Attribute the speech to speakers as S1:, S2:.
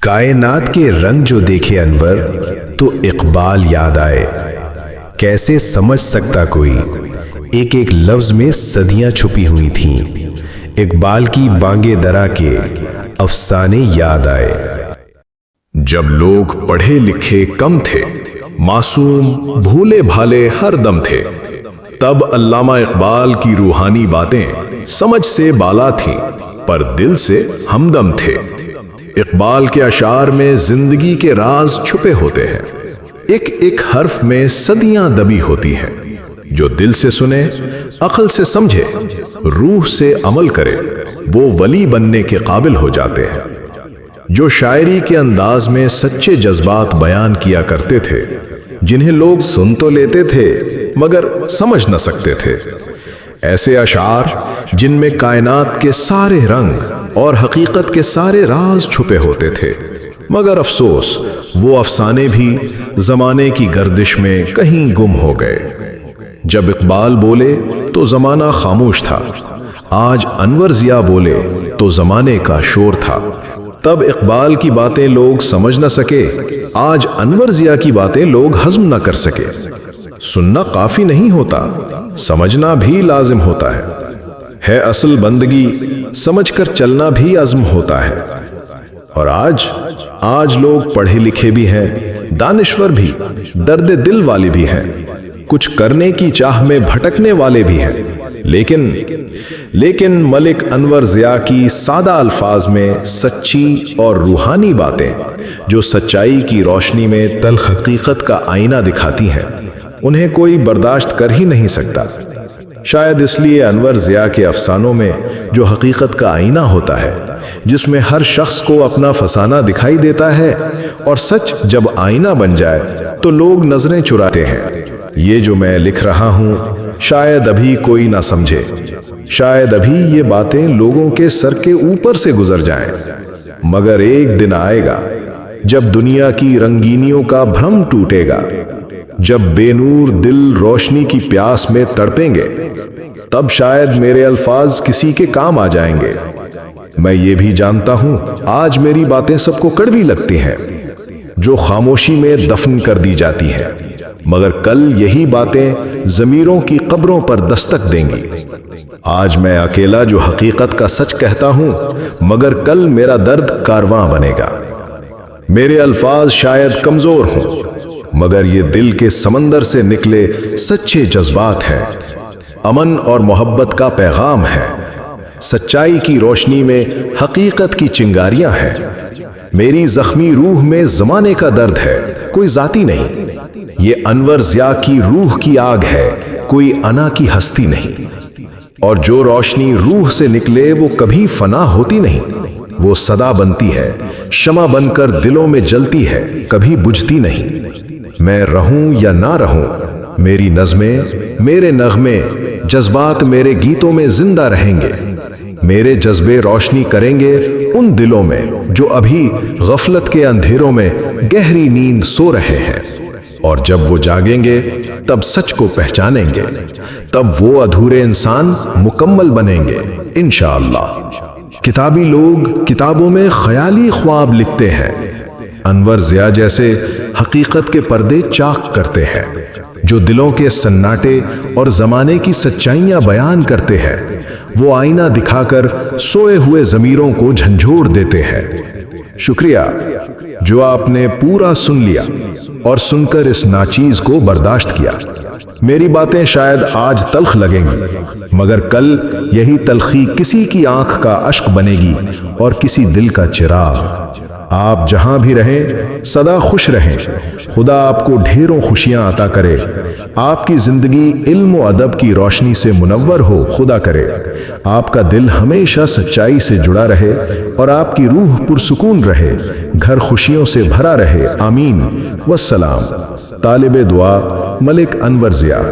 S1: کائنات کے رنگ جو دیکھے انور تو اقبال یاد آئے، کیسے سمجھ سکتا کوئی، ایک ایک لفظ میں صدیاں چھپی ہوئی تھیں، اقبال کی بانگے درا کے افسانے یاد آئے۔
S2: جب لوگ پڑھے لکھے کم تھے، معصوم بھولے بھالے ہر دم تھے، تب علامہ اقبال کی روحانی باتیں سمجھ سے بالا تھیں پر دل سے ہمدم تھے۔ اقبال کے اشعار میں زندگی کے راز چھپے ہوتے ہیں، ایک ایک حرف میں صدیاں دبی ہوتی ہیں۔ جو دل سے سنے، عقل سے سمجھے، روح سے عمل کرے، وہ ولی بننے کے قابل ہو جاتے ہیں۔ جو شاعری کے انداز میں سچے جذبات بیان کیا کرتے تھے، جنہیں لوگ سن تو لیتے تھے مگر سمجھ نہ سکتے تھے، ایسے اشعار جن میں کائنات کے سارے رنگ اور حقیقت کے سارے راز چھپے ہوتے تھے، مگر افسوس وہ افسانے بھی زمانے کی گردش میں کہیں گم ہو گئے۔ جب اقبال بولے تو زمانہ خاموش تھا، آج انور ضیاء بولے تو زمانے کا شور تھا۔ تب اقبال کی باتیں لوگ سمجھ نہ سکے، آج انور ضیاء کی باتیں لوگ ہضم نہ کر سکے۔ سننا کافی نہیں ہوتا، سمجھنا بھی لازم ہوتا ہے اصل بندگی، سمجھ کر چلنا بھی عزم ہوتا ہے۔ اور آج لوگ پڑھے لکھے بھی ہیں، دانشور بھی، درد دل والے بھی ہیں، کچھ کرنے کی چاہ میں بھٹکنے والے بھی ہیں، لیکن ملک انور ضیاء کی سادہ الفاظ میں سچی اور روحانی باتیں جو سچائی کی روشنی میں تلخ حقیقت کا آئینہ دکھاتی ہیں، انہیں کوئی برداشت کر ہی نہیں سکتا۔ شاید اس لیے انور ضیاء کے افسانوں میں جو حقیقت کا آئینہ ہوتا ہے، جس میں ہر شخص کو اپنا فسانہ دکھائی دیتا ہے، اور سچ جب آئینہ بن جائے تو لوگ نظریں چراتے ہیں۔ یہ جو میں لکھ رہا ہوں شاید ابھی کوئی نہ سمجھے، شاید ابھی یہ باتیں لوگوں کے سر کے اوپر سے گزر جائیں، مگر ایک دن آئے گا جب دنیا کی رنگینیوں کا بھرم ٹوٹے گا، جب بے نور دل روشنی کی پیاس میں تڑپیں گے، تب شاید میرے الفاظ کسی کے کام آ جائیں گے۔ میں یہ بھی جانتا ہوں آج میری باتیں سب کو کڑوی لگتی ہیں، جو خاموشی میں دفن کر دی جاتی ہیں، مگر کل یہی باتیں ضمیروں کی قبروں پر دستک دیں گی۔ آج میں اکیلا جو حقیقت کا سچ کہتا ہوں، مگر کل میرا درد کارواں بنے گا۔ میرے الفاظ شاید کمزور ہوں، مگر یہ دل کے سمندر سے نکلے سچے جذبات ہیں، امن اور محبت کا پیغام ہے، سچائی کی روشنی میں حقیقت کی چنگاریاں ہیں۔ میری زخمی روح میں زمانے کا درد ہے، کوئی ذاتی نہیں، یہ انور ضیاء کی روح کی آگ ہے، کوئی انا کی ہستی نہیں۔ اور جو روشنی روح سے نکلے وہ کبھی فنا ہوتی نہیں، وہ صدا بنتی ہے، شمع بن کر دلوں میں جلتی ہے، کبھی بجھتی نہیں۔ میں رہوں یا نہ رہوں، میری نظمیں، میرے نغمے، جذبات میرے گیتوں میں زندہ رہیں گے، میرے جذبے روشنی کریں گے ان دلوں میں جو ابھی غفلت کے اندھیروں میں گہری نیند سو رہے ہیں، اور جب وہ جاگیں گے تب سچ کو پہچانیں گے، تب وہ ادھورے انسان مکمل بنیں گے انشاءاللہ۔ کتابی لوگ کتابوں میں خیالی خواب لکھتے ہیں، انور ضیاء جیسے حقیقت کے پردے چاک کرتے ہیں، جو دلوں کے سناٹے اور زمانے کی سچائیاں بیان کرتے ہیں، وہ آئینہ دکھا کر سوئے ہوئے ضمیروں کو جھنجھوڑ دیتے ہیں۔ شکریہ جو آپ نے پورا سن لیا اور سن کر اس ناچیز کو برداشت کیا۔ میری باتیں شاید آج تلخ لگیں گی، مگر کل یہی تلخی کسی کی آنکھ کا اشک بنے گی اور کسی دل کا چراغ۔ آپ جہاں بھی رہیں سدا خوش رہیں، خدا آپ کو ڈھیروں خوشیاں عطا کرے، آپ کی زندگی علم و ادب کی روشنی سے منور ہو، خدا کرے آپ کا دل ہمیشہ سچائی سے جڑا رہے اور آپ کی روح پرسکون رہے، گھر خوشیوں سے بھرا رہے، آمین۔ والسلام۔ طالب دعا ملک انور ضیاء۔